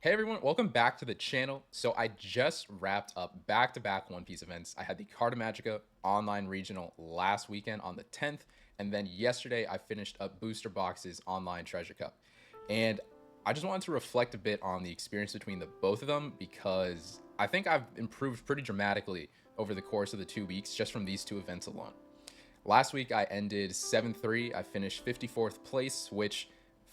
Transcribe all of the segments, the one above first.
Hey everyone, welcome back to the channel. So I just wrapped up back-to-back One Piece events. I had the Carta Magica online regional last weekend on the 10th, and then yesterday I finished up Booster Box's online Treasure Cup. And I just wanted to reflect a bit on the experience between the both of them because I think I've improved pretty dramatically over the course of the 2 weeks just from these two events alone. Last week I ended 7-3. I finished 54th place, which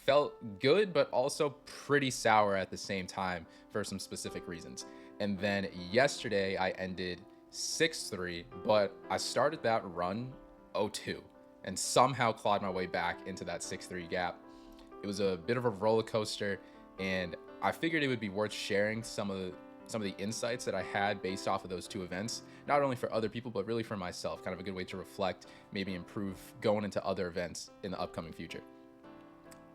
felt good, but also pretty sour at the same time for some specific reasons. And then yesterday I ended 6-3, but I started that run 0-2 and somehow clawed my way back into that 6-3 gap. It was a bit of a roller coaster, and I figured it would be worth sharing some of the insights that I had based off of those two events, not only for other people, but really for myself. Kind of a good way to reflect, maybe improve going into other events in the upcoming future.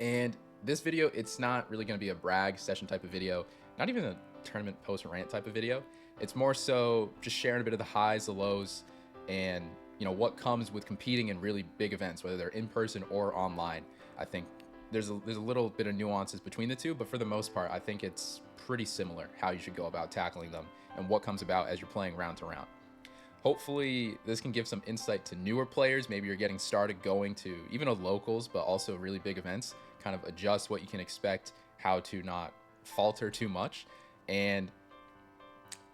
And this video, it's not really going to be a brag session type of video, not even a tournament post rant type of video. It's more so just sharing a bit of the highs, the lows, and what comes with competing in really big events, whether they're in person or online. I think there's a little bit of nuances between the two, but for the most part, I think it's pretty similar how you should go about tackling them and what comes about as you're playing round to round. Hopefully this can give some insight to newer players. Maybe you're getting started going to even a locals, but also really big events, kind of adjust what you can expect, how to not falter too much. And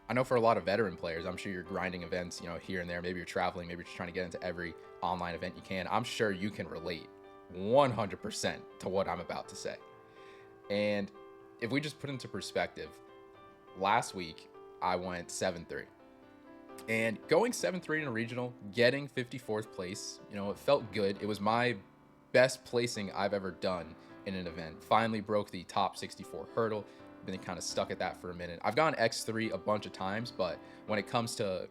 I know for a lot of veteran players, I'm sure you're grinding events, here and there. Maybe you're traveling, maybe you're just trying to get into every online event you can. I'm sure you can relate 100% to what I'm about to say. And if we just put into perspective, last week I went 7-3. And going 7-3 in a regional, getting 54th place, it felt good. It was my best placing I've ever done in an event. Finally broke the top 64 hurdle. Been kind of stuck at that for a minute. I've gone X3 a bunch of times, but when it comes to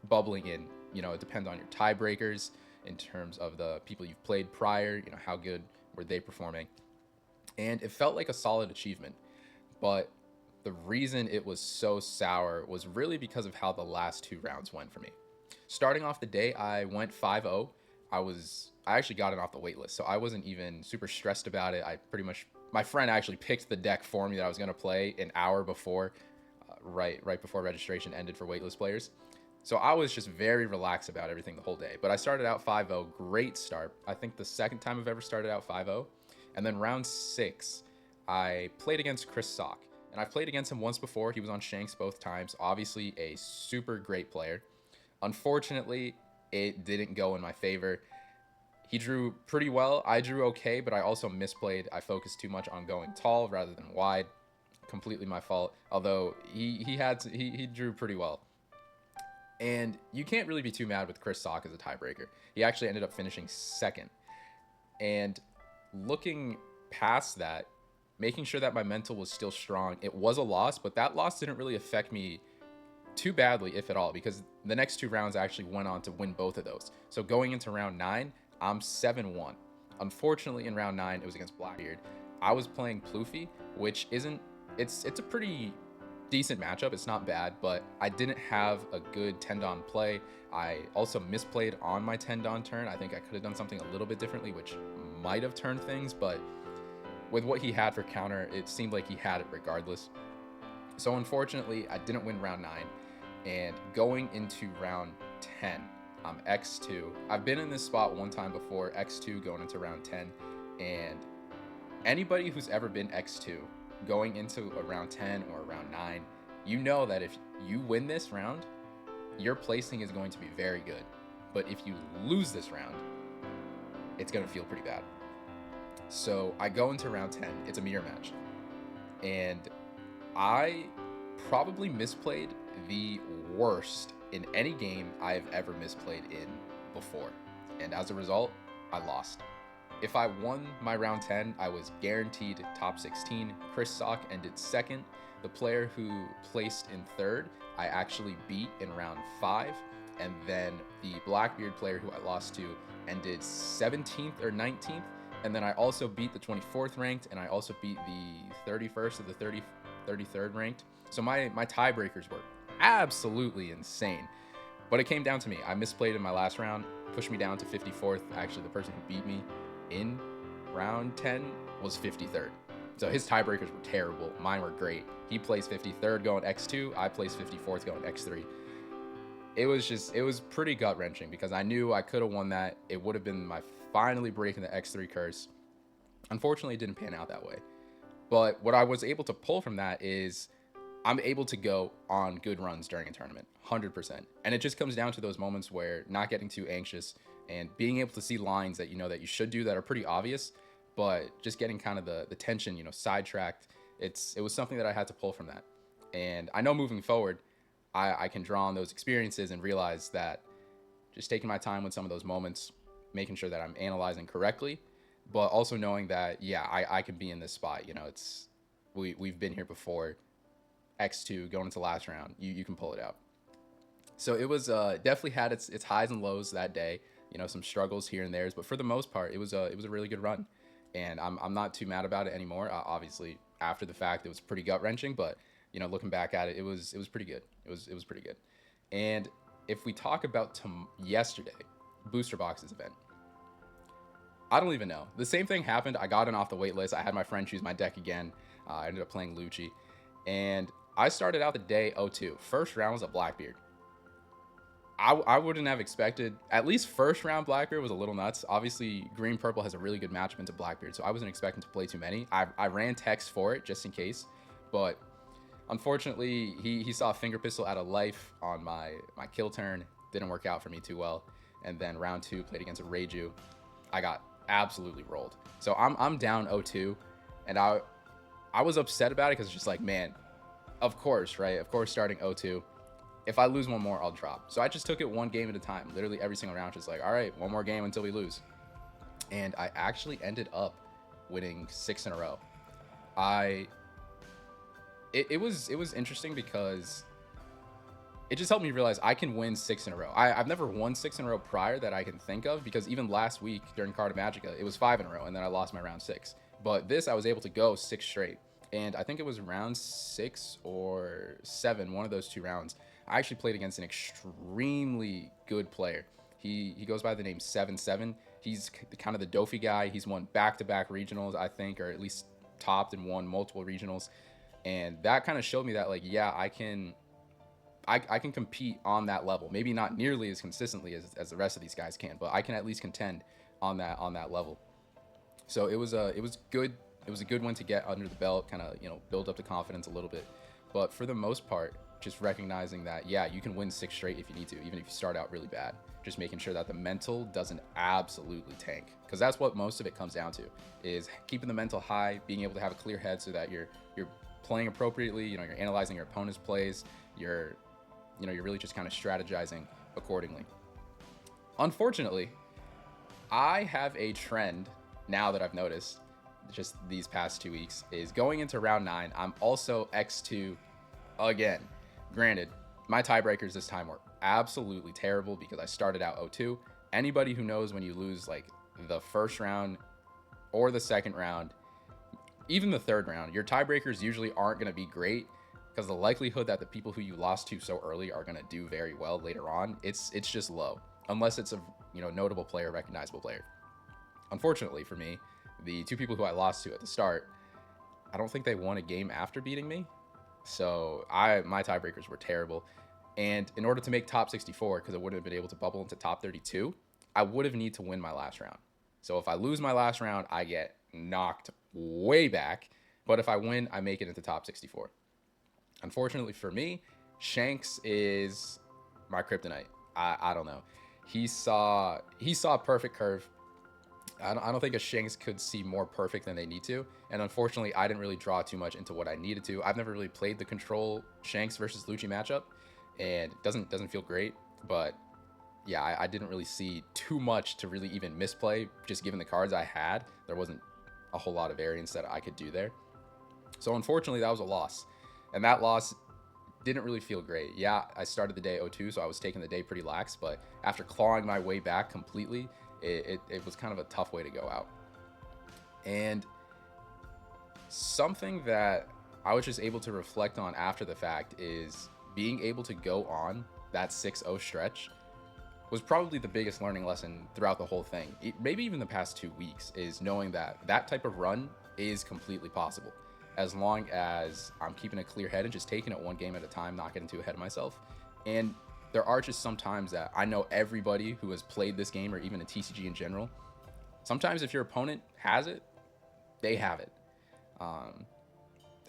bubbling in, it depends on your tiebreakers in terms of the people you've played prior, how good were they performing. And it felt like a solid achievement. But the reason it was so sour was really because of how the last two rounds went for me. Starting off the day, I went 5-0. I actually got it off the wait list, so I wasn't even super stressed about it. My friend actually picked the deck for me that I was going to play an hour before, right before registration ended for waitlist players. So I was just very relaxed about everything the whole day. But I started out 5-0, great start. I think the second time I've ever started out 5-0. And then round 6, I played against Chris Sock. And I've played against him once before. He was on Shanks both times. Obviously a super great player. Unfortunately, it didn't go in my favor. He drew pretty well. I drew okay, but I also misplayed. I focused too much on going tall rather than wide. Completely my fault. Although he drew pretty well. And you can't really be too mad with Chris Sock as a tiebreaker. He actually ended up finishing second. And looking past that, making sure that my mental was still strong, it was a loss, but that loss didn't really affect me too badly, if at all, because the next two rounds I actually went on to win both of those. So going into round 9, I'm 7-1. Unfortunately, in round 9, it was against Blackbeard. I was playing Ploofy, which it's a pretty decent matchup. It's not bad, but I didn't have a good Tendon play. I also misplayed on my Tendon turn. I think I could have done something a little bit differently, which might have turned things, but with what he had for counter, it seemed like he had it regardless. So unfortunately, I didn't win round 9. And going into round 10, I'm X2. I've been in this spot one time before, X2 going into round 10. And anybody who's ever been X2 going into a round 10 or a round 9, you know that if you win this round, your placing is going to be very good. But if you lose this round, it's going to feel pretty bad. So I go into round 10. It's a mirror match. And I probably misplayed the worst in any game I've ever misplayed in before. And as a result, I lost. If I won my round 10, I was guaranteed top 16. Chris Sock ended second. The player who placed in third, I actually beat in round 5. And then the Blackbeard player who I lost to ended 17th or 19th. And then I also beat the 24th ranked, and I also beat the 31st or the 33rd ranked. So my tiebreakers were absolutely insane. But it came down to me. I misplayed in my last round, pushed me down to 54th. Actually, the person who beat me in round 10 was 53rd. So his tiebreakers were terrible. Mine were great. He placed 53rd going X2. I placed 54th going X3. It was pretty gut wrenching because I knew I could have won that. It would have been my finally breaking the X3 curse. Unfortunately, it didn't pan out that way. But what I was able to pull from that is I'm able to go on good runs during a tournament, 100%. And it just comes down to those moments where not getting too anxious and being able to see lines that you know that you should do that are pretty obvious, but just getting kind of the tension, sidetracked. It was something that I had to pull from that. And I know moving forward, I can draw on those experiences and realize that just taking my time with some of those moments, making sure that I'm analyzing correctly, but also knowing that, yeah, I can be in this spot. We've been here before. X2 going into last round, you can pull it out. So it was definitely had its highs and lows that day. Some struggles here and there, but for the most part, it was a really good run, and I'm not too mad about it anymore. Obviously, after the fact, it was pretty gut wrenching, but looking back at it, it was pretty good. It was pretty good. And if we talk about yesterday, Booster Boxes event, I don't even know. The same thing happened. I got in off the wait list. I had my friend choose my deck again. I ended up playing Lucci, and I started out the day 0-2. First round was a Blackbeard. I wouldn't have expected, at least first round Blackbeard was a little nuts. Obviously, Green Purple has a really good matchup into Blackbeard, so I wasn't expecting to play too many. I ran text for it just in case, but unfortunately, he saw a Finger Pistol out of life on my kill turn. Didn't work out for me too well. And then round 2, played against a Reiju. I got absolutely rolled. So I'm down 0-2, and I was upset about it because it's just like, man, of course, right? Of course, starting 0-2. If I lose one more, I'll drop. So I just took it one game at a time. Literally every single round, just like, all right, one more game until we lose. And I actually ended up winning 6 in a row. It was interesting because it just helped me realize I can win 6 in a row. I've never won 6 in a row prior that I can think of, because even last week during Carta Magica, it was 5 in a row, and then I lost my round 6. But this, I was able to go 6 straight. And I think it was round 6 or 7, one of those 2 rounds. I actually played against an extremely good player. He goes by the name 7-7. He's kind of the Dofi guy. He's won back-to-back regionals, I think, or at least topped and won multiple regionals. And that kind of showed me that, like, yeah, I can compete on that level. Maybe not nearly as consistently as the rest of these guys can, but I can at least contend on that level. So it was good. It was a good one to get under the belt, kind of, build up the confidence a little bit. But for the most part, just recognizing that, yeah, you can win 6 straight if you need to, even if you start out really bad. Just making sure that the mental doesn't absolutely tank, because that's what most of it comes down to, is keeping the mental high, being able to have a clear head so that you're playing appropriately. You're analyzing your opponent's plays. You're really just kind of strategizing accordingly. Unfortunately, I have a trend now that I've noticed just these past 2 weeks, is going into round 9, I'm also X2 again. Granted, my tiebreakers this time were absolutely terrible because I started out 0-2. Anybody who knows, when you lose like the first round or the second round, even the third round, your tiebreakers usually aren't going to be great, because the likelihood that the people who you lost to so early are going to do very well later on, it's just low, unless it's a notable player, recognizable player. Unfortunately for me, the 2 people who I lost to at the start, I don't think they won a game after beating me. So my tiebreakers were terrible. And in order to make top 64, because I wouldn't have been able to bubble into top 32, I would have need to win my last round. So if I lose my last round, I get knocked way back. But if I win, I make it into top 64. Unfortunately for me, Shanks is my kryptonite. I don't know. He saw a perfect curve. I don't think a Shanks could see more perfect than they need to. And unfortunately, I didn't really draw too much into what I needed to. I've never really played the control Shanks versus Lucci matchup, and it doesn't feel great. But yeah, I didn't really see too much to really even misplay. Just given the cards I had, there wasn't a whole lot of variance that I could do there. So unfortunately, that was a loss. And that loss didn't really feel great. Yeah, I started the day 0-2, so I was taking the day pretty lax. But after clawing my way back completely, it was kind of a tough way to go out. And something that I was just able to reflect on after the fact is being able to go on that 6-0 stretch was probably the biggest learning lesson throughout the whole thing. Maybe even the past 2 weeks, is knowing that that type of run is completely possible, as long as I'm keeping a clear head and just taking it one game at a time, not getting too ahead of myself. And there are just some times that I know everybody who has played this game or even a TCG in general, sometimes if your opponent has it, they have it. Um,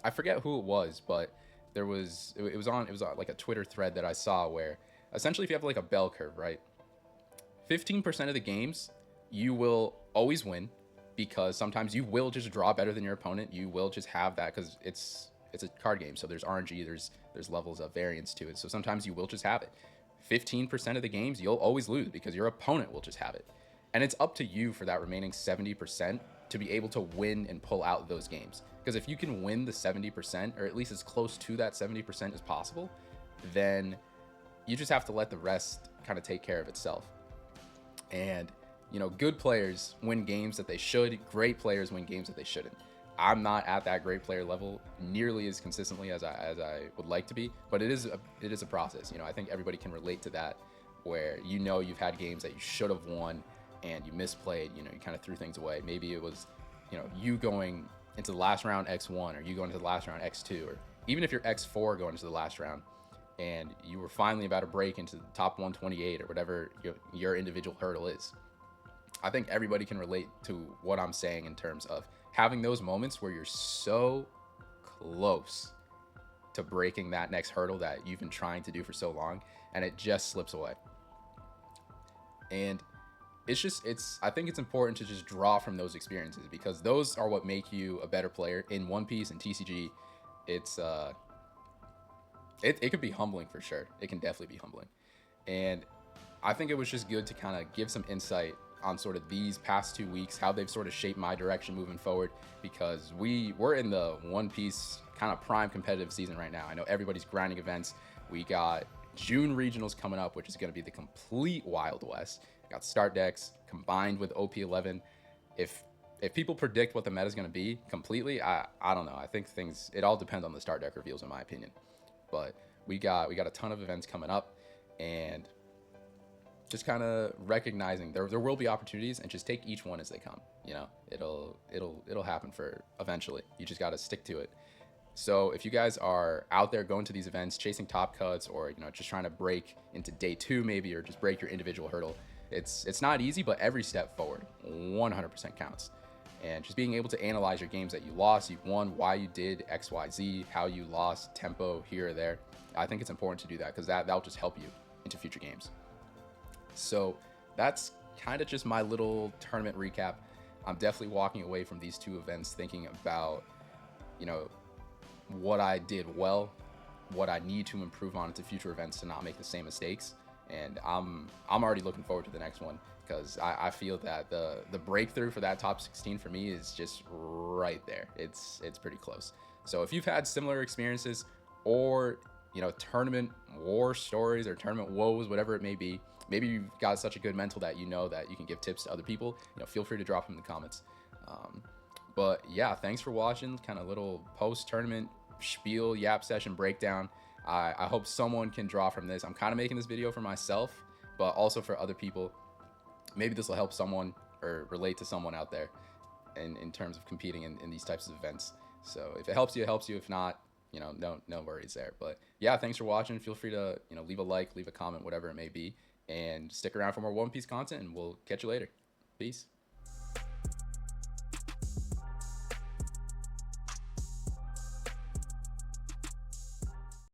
I forget who it was, but it was on like a Twitter thread that I saw where essentially if you have like a bell curve, right? 15% of the games you will always win because sometimes you will just draw better than your opponent. You will just have that because it's a card game, so there's RNG, there's levels of variance to it. So sometimes you will just have it. 15% of the games you'll always lose because your opponent will just have it. And it's up to you for that remaining 70% to be able to win and pull out those games. Because if you can win the 70%, or at least as close to that 70% as possible, then you just have to let the rest kind of take care of itself. And, good players win games that they should. Great players win games that they shouldn't. I'm not at that great player level nearly as consistently as I would like to be, but it is a process. I think everybody can relate to that, where you've had games that you should have won and you misplayed. You kind of threw things away. Maybe it was, you going into the last round X1, or you going into the last round X2, or even if you're X4 going into the last round, and you were finally about to break into the top 128 or whatever your individual hurdle is. I think everybody can relate to what I'm saying in terms of having those moments where you're so close to breaking that next hurdle that you've been trying to do for so long, and it just slips away. And I think it's important to just draw from those experiences, because those are what make you a better player in One Piece and TCG. It could be humbling for sure. It can definitely be humbling. And I think it was just good to kind of give some insight on sort of these past 2 weeks, how they've sort of shaped my direction moving forward, because we're in the One Piece kind of prime competitive season right now. I know everybody's grinding events. We got June regionals coming up, which is going to be the complete Wild West. We got start decks combined with OP11. If people predict what the meta is going to be completely, I don't know. I think it all depends on the start deck reveals, in my opinion. But we got a ton of events coming up, and just kind of recognizing there will be opportunities, and just take each one as they come. It'll happen for eventually. You just got to stick to it. So if you guys are out there going to these events, chasing top cuts, or just trying to break into day 2 maybe, or just break your individual hurdle, it's not easy, but every step forward 100% counts. And just being able to analyze your games that you lost, you won, why you did XYZ, how you lost tempo here or there, I think it's important to do that, because that'll just help you into future games. So that's kind of just my little tournament recap. I'm definitely walking away from these 2 events thinking about, what I did well, what I need to improve on into future events to not make the same mistakes. And I'm already looking forward to the next one, because I feel that the breakthrough for that top 16 for me is just right there. It's pretty close. So if you've had similar experiences, or tournament war stories or tournament woes, whatever it may be, maybe you've got such a good mental that that you can give tips to other people, feel free to drop them in the comments. But yeah, thanks for watching. Kind of little post-tournament spiel, yap session breakdown. I hope someone can draw from this. I'm kind of making this video for myself, but also for other people. Maybe this will help someone or relate to someone out there in terms of competing in these types of events. So if it helps you, it helps you. If not, no worries there. But yeah, thanks for watching. Feel free to leave a like, leave a comment, whatever it may be, and stick around for more One Piece content, and we'll catch you later. Peace.